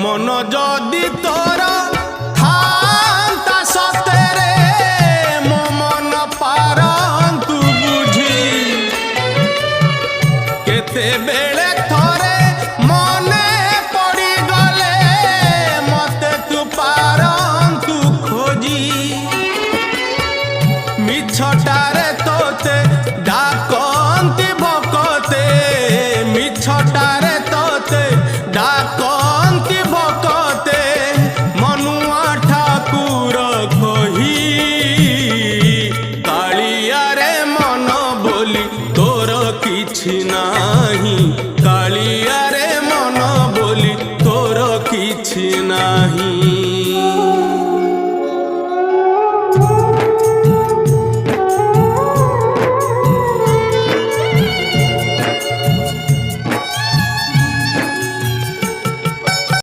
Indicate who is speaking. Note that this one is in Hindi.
Speaker 1: मन जदि तोर थांता सतेरे मो मन पारंतु बुझी केते बेले थोरे मने पड़ी गले मते तू पारंतु खोजी मिछटारे तोते डाकंती भकते मिछटारे तोते डाकंती भकते मनुआ ठाकुर कही कालिया रे मन बोली तोर किछि नाही कालिया रे मन बोली तोर किछि नाही।